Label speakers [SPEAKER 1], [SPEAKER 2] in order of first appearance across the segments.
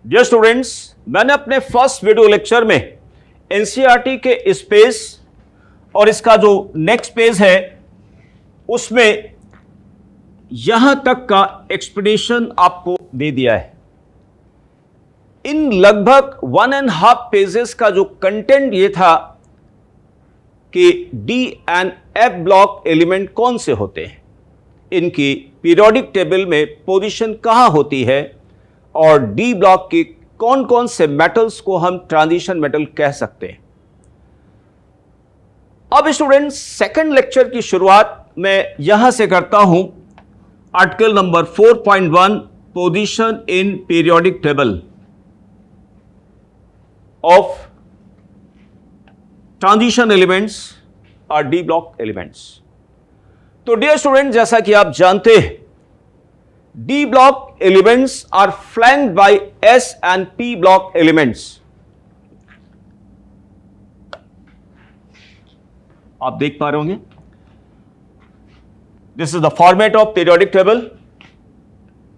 [SPEAKER 1] Dear students, मैंने अपने first video lecture में एनसीईआरटी के स्पेस और इसका जो नेक्स्ट पेज है उसमें यहां तक का एक्सप्लेनेशन आपको दे दिया है। इन लगभग 1.5 पेजेस का जो कंटेंट ये था कि D and F block element कौन से होते हैं, इनकी पीरियोडिक टेबल में पोजीशन कहां होती है और डी ब्लॉक के कौन कौन से मेटल्स को हम ट्रांजिशन मेटल कह सकते हैं। अब स्टूडेंट्स, सेकंड लेक्चर की शुरुआत मैं यहां से करता हूं। Article number 4.1 position in periodic table of transition elements और डी ब्लॉक एलिमेंट्स। तो डियर स्टूडेंट, जैसा कि आप जानते हैं, D block elements are flanked by S and P block elements. आप देख पा रहे होंगे, this is the format of periodic table.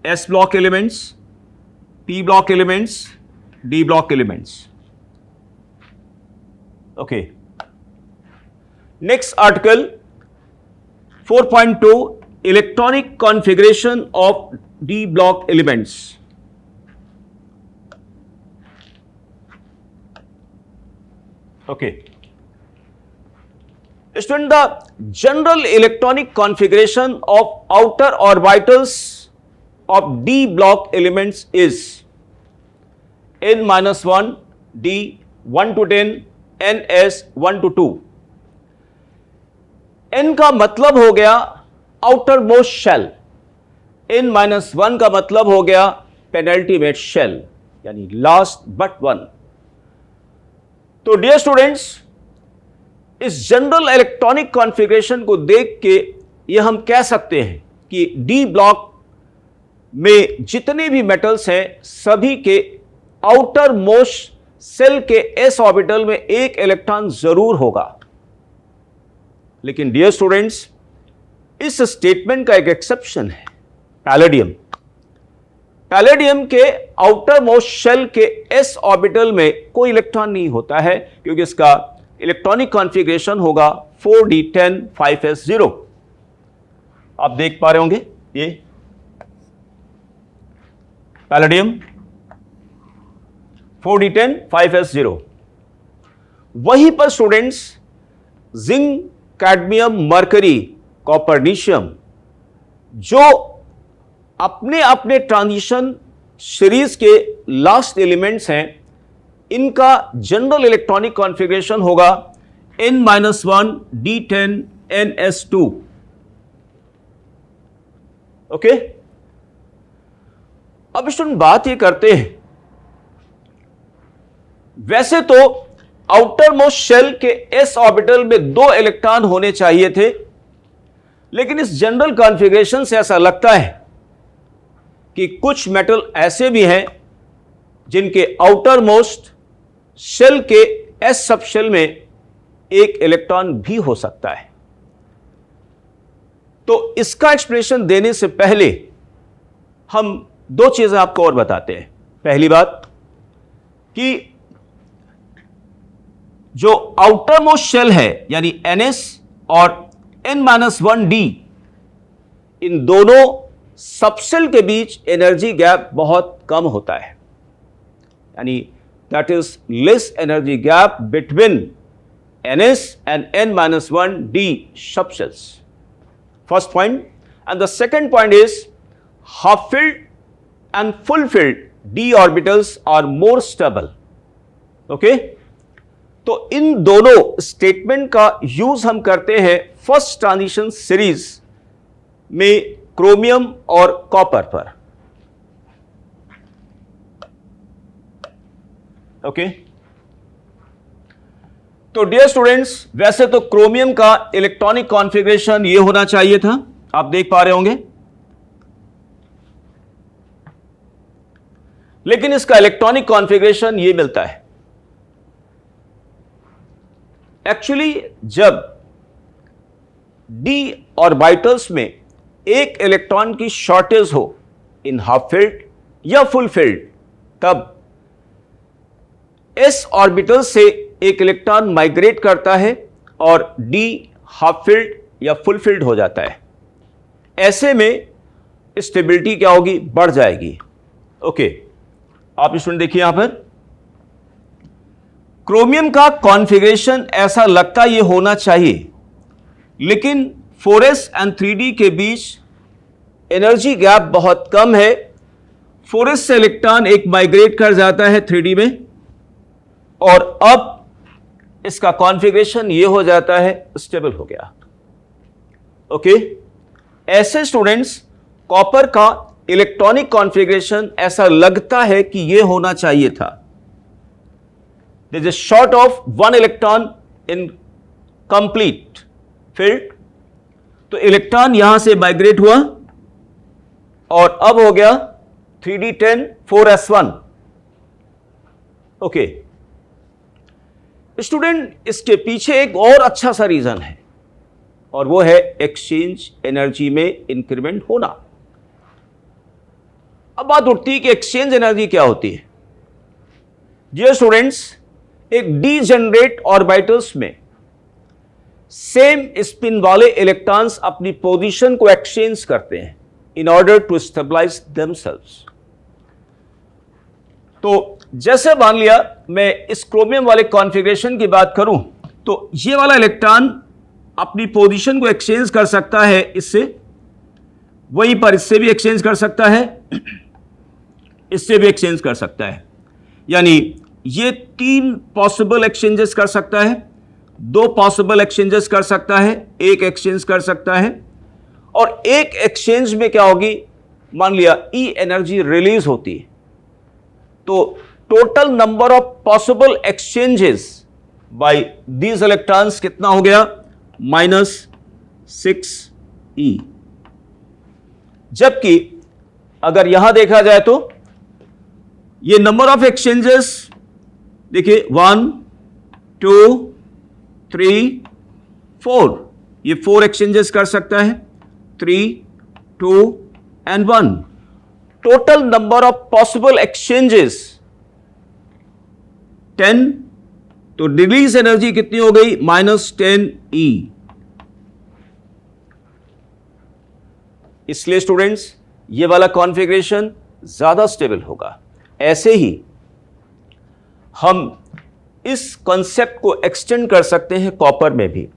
[SPEAKER 1] S block elements, P block elements, D block elements. Okay, next article 4.2 electronic configuration of D block elements. Okay student, the general electronic configuration of outer orbitals of D block elements is n-1 d 1 to 10 ns 1 to 2। n का मतलब हो गया outer most shell, n-1 का मतलब हो गया penultimate shell, यानी last but one. तो डियर स्टूडेंट्स, इस जनरल इलेक्ट्रॉनिक कॉन्फ़िगरेशन को देख के यह हम कह सकते हैं कि डी ब्लॉक में जितने भी मेटल्स हैं सभी के आउटर मोस्ट सेल के एस ऑर्बिटल में एक इलेक्ट्रॉन जरूर होगा। लेकिन डियर स्टूडेंट्स, इस स्टेटमेंट का एक एक्सेप्शन है, पैलेडियम। पैलेडियम के आउटर मोस्ट शेल के एस ऑर्बिटल में कोई इलेक्ट्रॉन नहीं होता है, क्योंकि इसका इलेक्ट्रॉनिक कॉन्फ़िगरेशन होगा 4d10 5s0। आप देख पा रहे होंगे ये पैलेडियम 4d10 5s0। वहीं पर स्टूडेंट्स जिंक, कैडमियम, मरकरी, कॉपरनीशियम जो अपने अपने ट्रांजिशन सीरीज के लास्ट एलिमेंट्स हैं, इनका जनरल इलेक्ट्रॉनिक कॉन्फ़िगरेशन होगा n-1 d10 ns2। ओके, अब स्टूडेंट बात ये करते हैं, वैसे तो आउटर मोस्ट शेल के एस ऑर्बिटल में 2 इलेक्ट्रॉन होने चाहिए थे, लेकिन इस जनरल कॉन्फ़िगरेशन से ऐसा लगता है कि कुछ मेटल ऐसे भी हैं जिनके आउटर मोस्ट शेल के एस सब शेल में एक इलेक्ट्रॉन भी हो सकता है। तो इसका एक्सप्लेनेशन देने से पहले हम 2 चीजें आपको और बताते हैं। पहली बात कि जो आउटर मोस्ट शेल है यानी ns और n-1 d, इन दोनों सबसेल के बीच एनर्जी गैप बहुत कम होता है, यानी that is less energy gap between ns and n-1 d subshells। First point, and the second point is half filled and full filled d orbitals are more stable। Okay, तो इन दोनों statement का use हम करते हैं first transition series में chromium और copper पर। Okay, तो डियर स्टूडेंट्स, वैसे तो क्रोमियम का इलेक्ट्रॉनिक कॉन्फ़िगरेशन ये होना चाहिए था, आप देख पा रहे होंगे, लेकिन इसका इलेक्ट्रॉनिक कॉन्फ़िगरेशन ये मिलता है। एक्चुअली जब डी ऑर्बिटल्स में एक इलेक्ट्रॉन की शॉर्टेज हो इन हाफ फील्ड या फुल फील्ड, तब एस ऑर्बिटल से एक इलेक्ट्रॉन माइग्रेट करता है और डी हाफ फिल्ड या फुल फिल्ड हो जाता है। ऐसे में स्टेबिलिटी क्या होगी, बढ़ जाएगी। ओके, आप स्टूडेंट देखिए यहां पर क्रोमियम का कॉन्फ़िगरेशन ऐसा लगता ये होना चाहिए, लेकिन 4s एंड 3d के बीच एनर्जी गैप बहुत कम है। 4s से इलेक्ट्रॉन एक माइग्रेट कर जाता है 3d में और अब इसका कॉन्फ़िगरेशन ये हो जाता है, स्टेबल हो गया। ओके, ऐसे स्टूडेंट्स कॉपर का इलेक्ट्रॉनिक कॉन्फ़िगरेशन ऐसा लगता है कि ये होना चाहिए था। There is a short of 1 electron in complete field, तो इलेक्ट्रॉन यहां से माइग्रेट हुआ और अब हो गया 3d10 4s1। ओके स्टूडेंट, इसके पीछे एक और अच्छा सा रीजन है और वो है एक्सचेंज एनर्जी में इंक्रीमेंट होना। अब बात उठती है कि एक्सचेंज एनर्जी क्या होती है। डियर स्टूडेंट्स, एक डीजेनरेट ऑर्बिटल्स में सेम स्पिन वाले इलेक्ट्रॉन्स अपनी पोजीशन को एक्सचेंज करते हैं in order to stabilize themselves. तो जैसे मान लिया मैं इस क्रोमियम वाले कॉन्फ़िगरेशन की बात करूं, तो ये वाला इलेक्ट्रॉन अपनी पोजीशन को एक्सचेंज कर सकता है इससे, वहीं पर इससे भी एक्सचेंज कर सकता है, इससे भी एक्सचेंज कर सकता है। यानी ये 3 पॉसिबल एक्सचेंजेस कर सकता है, 2 पॉसिबल एक्सचेंजेस कर सकता है, 1 एक्सचेंज कर सकता है। और एक एक्सचेंज में क्या होगी, मान लिया ई एनर्जी रिलीज होती है, तो total number of possible exchanges by these electrons कितना हो गया, -6e। जबकि अगर यहां देखा जाए तो ये नंबर ऑफ एक्सचेंजेस देखिए 1 2 3 4, ये 4 एक्सचेंजेस कर सकता है, 3 2 and 1। Total number of possible exchanges 10, तो रिलीज एनर्जी कितनी हो गई, -10e। इसलिए स्टूडेंट्स ये वाला कॉन्फ़िगरेशन ज्यादा स्टेबल होगा। ऐसे ही हम इस कॉन्सेप्ट को एक्सटेंड कर सकते हैं कॉपर में भी।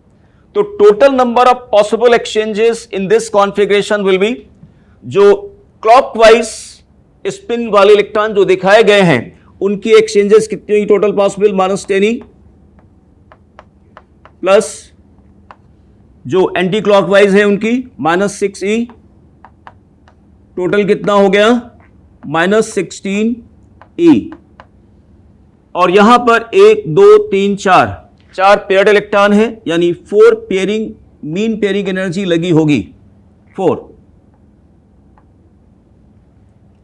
[SPEAKER 1] तो total number of possible exchanges in this configuration will be, जो क्लॉकवाइज स्पिन वाले इलेक्ट्रॉन जो दिखाए गए हैं उनकी एक्सचेंजेस कितनी हुई टोटल पॉसिबल, -10e, प्लस जो एंटी क्लॉकवाइज है उनकी -6e, टोटल कितना हो गया, -16e। और यहां पर 1 2 3 4 पेयर्ड इलेक्ट्रॉन है, यानी 4 पेयरिंग, मीन पेयरिंग एनर्जी लगी होगी 4।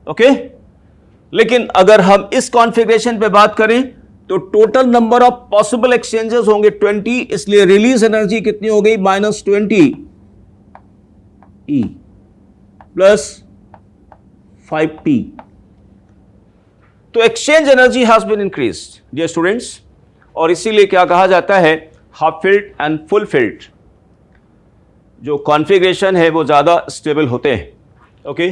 [SPEAKER 1] ओके, लेकिन अगर हम इस कॉन्फ़िगरेशन पे बात करें तो total number of possible exchanges होंगे 20, इसलिए रिलीज एनर्जी कितनी हो गई, -20e प्लस 5p। तो exchange energy has been increased dear students, और इसीलिए क्या कहा जाता है, half filled and full filled जो कॉन्फ़िगरेशन है वो ज्यादा स्टेबल होते हैं। ओके,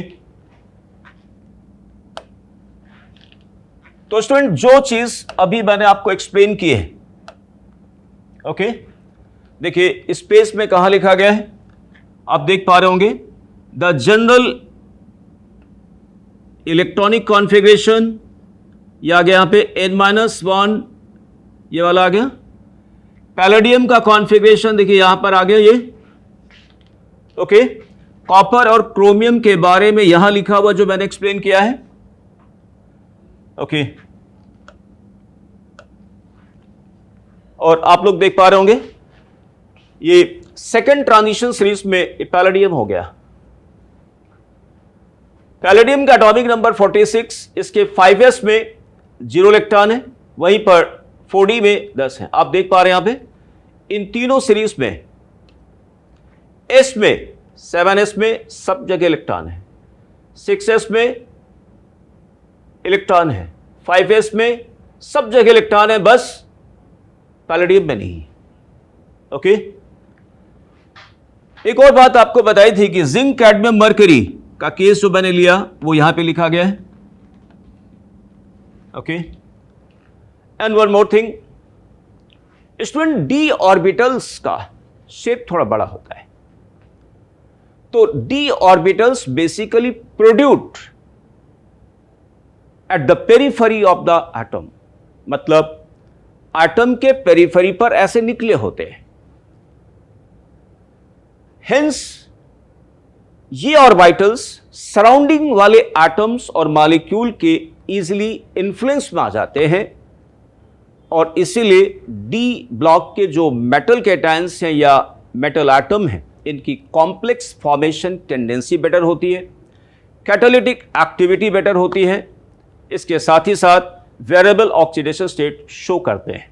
[SPEAKER 1] तो स्टूडेंट जो चीज अभी मैंने आपको एक्सप्लेन की है, ओके, देखिए स्पेस में कहां लिखा गया है, आप देख पा रहे होंगे, द जनरल इलेक्ट्रॉनिक कॉन्फ़िगरेशन, ये आ गया यहां पे n-1, ये वाला आ गया। पैलेडियम का कॉन्फ़िगरेशन देखिए यहां पर आ गया ये। ओके, कॉपर और क्रोमियम के बारे में यहां लिखा हुआ जो मैंने एक्सप्लेन किया है। ओके, और आप लोग देख पा रहे होंगे ये सेकंड ट्रांजिशन सीरीज में पैलेडियम हो गया। पैलेडियम का एटॉमिक नंबर 46, इसके 5s में 0 इलेक्ट्रॉन है, वहीं पर 4d में 10 है। आप देख पा रहे हैं यहां पे इन तीनों सीरीज में s में 7s में सब जगह इलेक्ट्रॉन है, 6s में इलेक्ट्रॉन है, 5s में सब जगह इलेक्ट्रॉन है, बस पैलेडियम में नहीं। ओके, एक और बात आपको बताई थी कि जिंक, कैडमियम, मरकरी का केस जो मैंने लिया वो यहां पे लिखा गया है। Okay, and one more thing student, D orbitals का शेप थोड़ा बड़ा होता है। तो D orbitals basically protrude at the periphery of the atom, मतलब एटम के पेरिफेरी पर ऐसे निकले होते हैं। हेंस ये ऑर्बिटल्स सराउंडिंग वाले एटम्स और मॉलिक्यूल के इजीली इन्फ्लुएंस में आ जाते हैं, और इसीलिए डी ब्लॉक के जो मेटल कैटायंस हैं या मेटल एटम हैं, इनकी कॉम्प्लेक्स फॉर्मेशन टेंडेंसी बेटर होती है, कैटालिटिक एक्टिविटी बेटर होती है, इसके साथ ही साथ वेरिएबल ऑक्सीडेशन स्टेट शो करते हैं।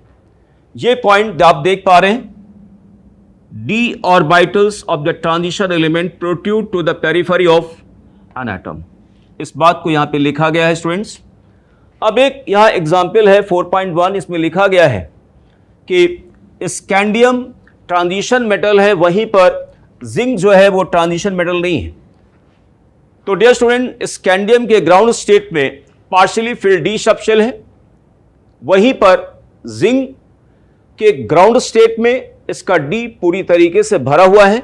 [SPEAKER 1] ये पॉइंट आप देख पा रहे हैं, D orbitals of the transition element protrude to the periphery of an atom, इस बात को यहां पे लिखा गया है स्टूडेंट्स। अब एक यहां एग्जाम्पल है 4.1, इसमें लिखा गया है कि स्कैंडियम ट्रांजिशन मेटल है, वहीं पर जिंक जो है वो ट्रांजिशन मेटल नहीं है। तो डियर स्टूडेंट, स्कैंडियम के ग्राउंड स्टेट में पार्शियली फिल्ड डी सबशेल है, वहीं पर जिंक के ग्राउंड स्टेट में इसका डी पूरी तरीके से भरा हुआ है,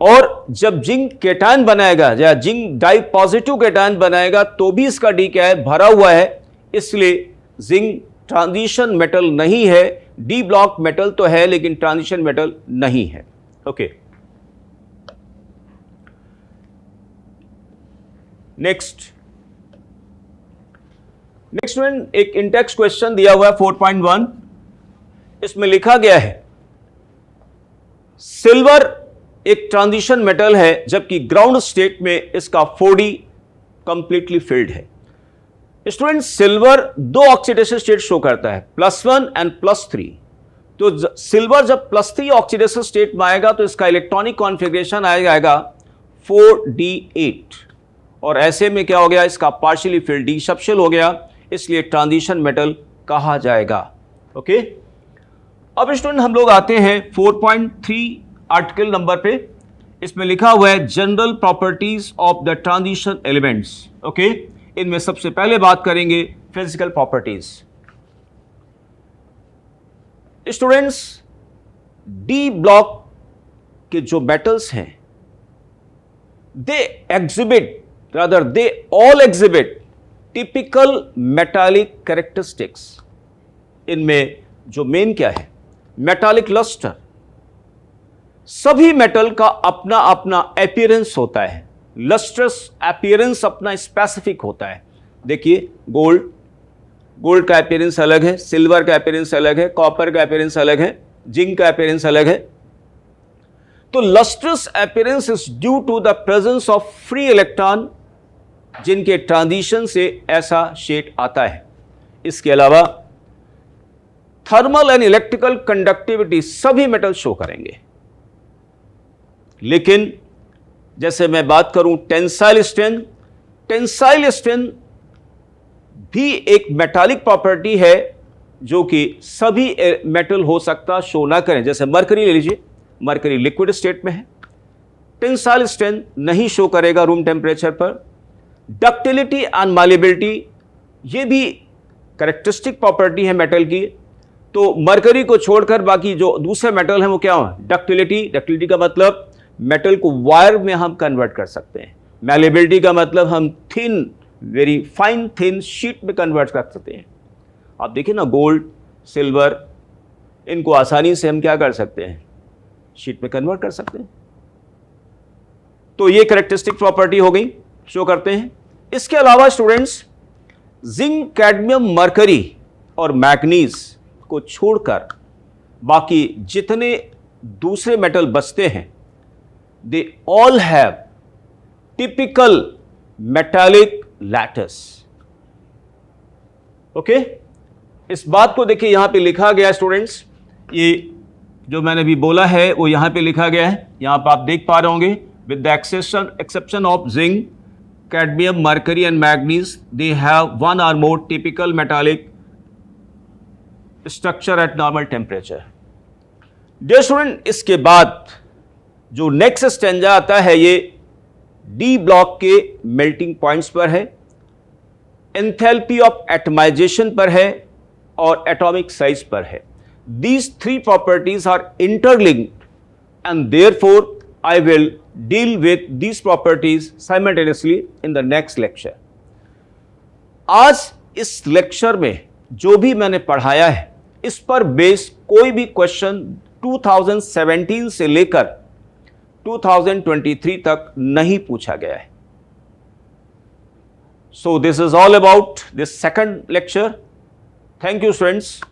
[SPEAKER 1] और जब जिंक केटायन बनाएगा या जिंक डाई पॉजिटिव केटायन बनाएगा तो भी इसका डी क्या है, भरा हुआ है। इसलिए जिंक ट्रांजिशन मेटल नहीं है, डी ब्लॉक मेटल तो है लेकिन ट्रांजिशन मेटल नहीं है। ओके, नेक्स्ट एक इंटेक्स क्वेश्चन दिया हुआ है 4.1, इसमें लिखा गया है सिल्वर एक ट्रांजिशन मेटल है, जबकि ग्राउंड स्टेट में इसका 4D कंप्लीटली फिल्ड है। स्टूडेंट, सिल्वर दो ऑक्सीडेशन स्टेट शो करता है, +1 एंड +3। तो सिल्वर जब +3 ऑक्सीडेशन स्टेट में आएगा तो इसका इलेक्ट्रॉनिक कॉन्फ़िगरेशन आएगा 4D8, और ऐसे में क्या हो गया, इसका पार्शियली फिल्ड डी सबशेल हो गया, इसलिए ट्रांजिशन मेटल कहा जाएगा। ओके, अब स्टूडेंट हम लोग आते हैं 4.3 आर्टिकल नंबर पे, इसमें लिखा हुआ है general properties of the transition elements. Okay, इनमें सबसे पहले बात करेंगे physical properties. Students, D block के जो मेटल्स हैं, they all exhibit typical metallic characteristics. इनमें जो मेन क्या है, मेटालिक लस्टर। सभी मेटल का अपना अपना अपीयरेंस होता है, लस्ट्रस अपीयरेंस अपना स्पेसिफिक होता है। देखिए, गोल्ड का अपीयरेंस अलग है, सिल्वर का अपीयरेंस अलग है, कॉपर का अपीयरेंस अलग है, जिंक का अपीयरेंस अलग है। तो lustrous appearance is due to the presence of free electron, जिनके ट्रांजिशन से ऐसा शेड आता है। इसके अलावा थर्मल एंड इलेक्ट्रिकल कंडक्टिविटी सभी मेटल शो करेंगे, लेकिन जैसे मैं बात करूं टेंसाइल स्ट्रेंथ भी एक मेटालिक प्रॉपर्टी है जो कि सभी मेटल हो सकता शो ना करें। जैसे मरकरी ले लीजिए, मरकरी लिक्विड स्टेट में है, टेंसाइल स्ट्रेंथ नहीं शो करेगा रूम टेम्परेचर पर। डक्टिलिटी एंड मालिबिलिटी, ये भी कैरेक्टरिस्टिक प्रॉपर्टी है मेटल की। तो मरकरी को छोड़कर बाकी जो दूसरे मेटल हैं वो क्या हो, डक्टिलिटी का मतलब मेटल को वायर में हम कन्वर्ट कर सकते हैं। मैलेबिलिटी का मतलब हम thin, very fine thin sheet में कन्वर्ट कर सकते हैं। आप देखिए ना, गोल्ड, सिल्वर, इनको आसानी से हम क्या कर सकते हैं, शीट में कन्वर्ट कर सकते हैं। तो ये कैरेक्टरिस्टिक प्रॉपर्टी हो गई, शो करते हैं। इसके अलावा स्टूडेंट्स, जिंक, कैडमियम, मरकरी और मैग्नीज को छोड़कर बाकी जितने दूसरे मेटल बचते हैं, they all have typical metallic lattice. Okay, इस बात को देखिए, यहां पे लिखा गया है स्टूडेंट्स, ये जो मैंने अभी बोला है वो यहां पे लिखा गया है। यहां पर आप देख पा रहे होंगे, with the exception of zinc, cadmium, mercury and manganese, they have one or more typical metallic structure at normal temperature. Dear student, इसके बाद जो नेक्स्ट स्टेंजा आता है ये डी ब्लॉक के मेल्टिंग पॉइंट्स पर है, एंथैल्पी ऑफ एटमाइजेशन पर है और एटॉमिक साइज पर है। These three properties are interlinked and therefore I will deal with these properties simultaneously in the next lecture. आज इस लेक्चर में जो भी मैंने पढ़ाया है इस पर बेस कोई भी क्वेश्चन 2017 से लेकर 2023 तक नहीं पूछा गया है। So this is all about this second lecture. Thank you, friends.